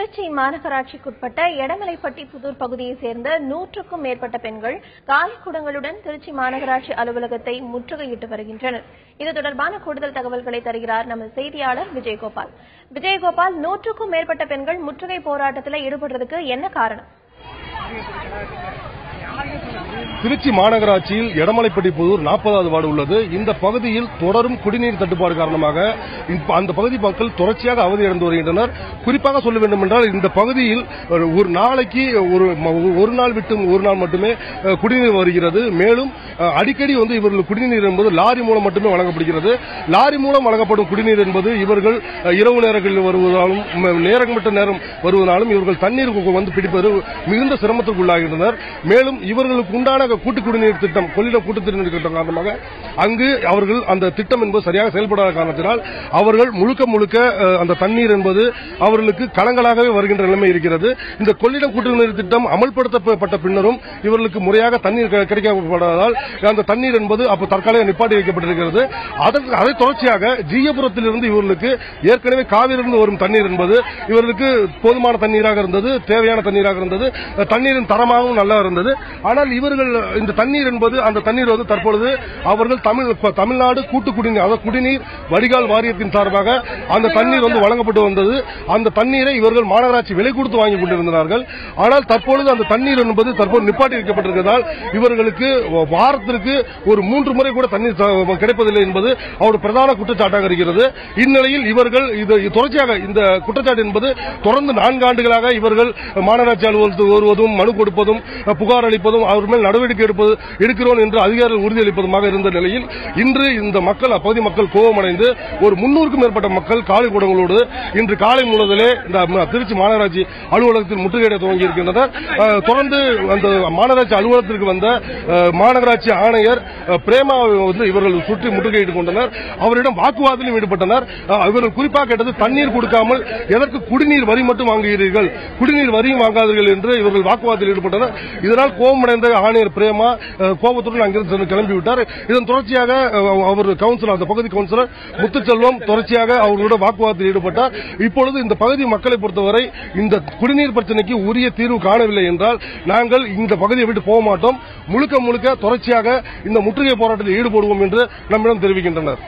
திருச்சி மாநகராட்சிக்குட்பட்ட எடமலைப்பட்டி புதூர் பகுதியைச் சேர்ந்த 100க்கும் மேற்பட்ட பெண்கள் காலி குடங்களுடன் திருச்சி மாநகராட்சி அலுவலகத்தை முற்றுகையிட்டு வருகின்றனர். இது தொடர்பான கூடுதல் தகவல்களை தருகிறார் நமது செய்தியாளர் விஜயகோபால். 100க்கும் மேற்பட்ட பெண்கள் முற்றுகை போராட்டத்தில் ஈடுபடுறதுக்கு என்ன காரணம்? திருச்சி மாநகராட்சியில் எடமலைப்பட்டி புதூர் 40வது வார்டு உள்ளது. இந்த பகுதியில் தொடரும் குடிநீர் தட்டுப்பாடு காரணமாக அந்த பகுதி மக்கள் தொடர்ச்சியாக அவதியடைந்து வருகின்றனர். குறிப்பாக சொல்ல வேண்டும் என்றால் இந்த பகுதியில் ஒரு நாளைக்கு ஒரு நாள் விட்டு ஒரு நாள் மட்டுமே குடிநீர் வருகிறது. மேலும் அடிக்கடி இவர்கள் குடிநீர் என்பது லாரி மூலம் மட்டுமே வழங்கப்படுகிறது. லாரி மூலம் வழங்கப்படும் குடிநீர் என்பது இவர்கள் இரவு நேரங்களில் வருவதாலும் நேரமற்ற நேரம் வருவதாலும் இவர்கள் தண்ணீர் பிடிப்பது மிகுந்த சிரமத்திற்கு உள்ளாகின்றனர். மேலும் இவர்களுக்கு உண்டான கூட்டு குடிநீர் திட்டம் கொள்ளிட கூட்டு குடிநீர் திட்டம் காரணமாக அங்கு அவர்கள் அந்த திட்டம் என்பது சரியாக செயல்படாத காரணத்தினால் அவர்கள் முழுக்க அந்த தண்ணீர் என்பது அவர்களுக்கு களங்களாகவே வருகின்ற நிலைமை இருக்கிறது. இந்த கொள்ளிடம் கூட்டுநீர் திட்டம் அமல்படுத்தப்பட்ட பின்னரும் இவர்களுக்கு முறையாக தண்ணீர் கிடைக்கப்படாததால் அந்த தண்ணீர் என்பது அப்ப தற்காலிக நிப்பாட்டி வைக்கப்பட்டிருக்கிறது. அதை தொடர்ச்சியாக ஜீயபுரத்திலிருந்து இவர்களுக்கு ஏற்கனவே காவிரியிலிருந்து வரும் தண்ணீர் என்பது இவர்களுக்கு போதுமான தண்ணீராக இருந்தது, தேவையான தண்ணீராக இருந்தது, தண்ணீரின் தரமாகவும் நல்லா இருந்தது. ஆனால் இவர்கள் இந்த தண்ணீர் என்பது அந்த தண்ணீர் தற்பொழுது அவர்கள் தமிழ்நாடு கூட்டு குடிநீர் அதாவது குடிநீர் வடிகால் வாரியத்தின் சார்பாக அந்த தண்ணீர் வழங்கப்பட்டு வந்தது. அந்த தண்ணீரை இவர்கள் மாநகராட்சி விலை கொடுத்து வாங்கிக் கொண்டிருந்தார்கள். ஆனால் தற்பொழுது அந்த தண்ணீர் என்பது தற்போது நிப்பாட்டி வைக்கப்பட்டிருப்பதால் இவர்களுக்கு வாரத்திற்கு ஒரு 3 முறை கூட தண்ணீர் கிடைப்பதில்லை என்பது அவருடைய பிரதான குற்றச்சாட்டாக இருக்கிறது. இந்நிலையில் இவர்கள் தொடர்ச்சியாக இந்த குற்றச்சாட்டு என்பது தொடர்ந்து 4 ஆண்டுகளாக இவர்கள் மாநகராட்சி அலுவலகத்துக்கு வருவதும் மனு கொடுப்பதும் புகார் அளிப்பதும் அவர் மேல் நடவடிக்கை எடுக்கிறோம் என்று அதிகாரிகள் உறுதியளிப்பதுமாக இருந்த நிலையில் இன்று இந்த மக்கள் அப்பகுதி மக்கள் கோபமடைந்து ஒரு 300க்கும் மேற்பட்ட மக்கள் காலி குடங்களோடு இன்று காலை முதலே திருச்சி மாநகராட்சி அலுவலகத்தில் முற்றுகையிட துவங்கி இருக்கின்றனர். தொடர்ந்து அந்த மாநகராட்சி அலுவலகத்திற்கு வந்த மாநகராட்சி ஆணையர் பிரேமா இவர்கள் சுற்றி முற்றுகையிட்டுக் கொண்டனர். அவரிடம் வாக்குவாதத்திலும் ஈடுபட்டனர். இவர்கள் குறிப்பாக கேட்டது தண்ணீர் கொடுக்காமல் எதற்கு குடிநீர் வரி மட்டும் வாங்குகிறீர்கள், குடிநீர் வரியும் வாங்காதீர்கள் என்று இவர்கள் வாக்குவாதத்தில் ஈடுபட்டனர். இதனால் கோபமடைந்த ஆணையர் பிரேமா கோபத்துடன் அங்கிருந்து கிளம்பிவிட்டார். இதன் தொடர்ச்சியாக அவர் கவுன்சிலர் அந்த பகுதி கவுன்சிலர் முத்துச்செல்வம் தொடர்ச்சியாக அவர்களோட வாக்குவாதத்தில் ஈடுபட்டார். இப்பொழுது இந்த பகுதி மக்களை பொறுத்தவரை இந்த குடிநீர் பிரச்சனைக்கு உரிய தீர்வு காணவில்லை என்றால் நாங்கள் இந்த பகுதியை விட்டு போக மாட்டோம், முழுக்க தொடர்ச்சியாக இந்த முற்றுகை போராட்டத்தில் ஈடுபடுவோம் என்று நம்மிடம் தெரிவிக்கின்றனர்.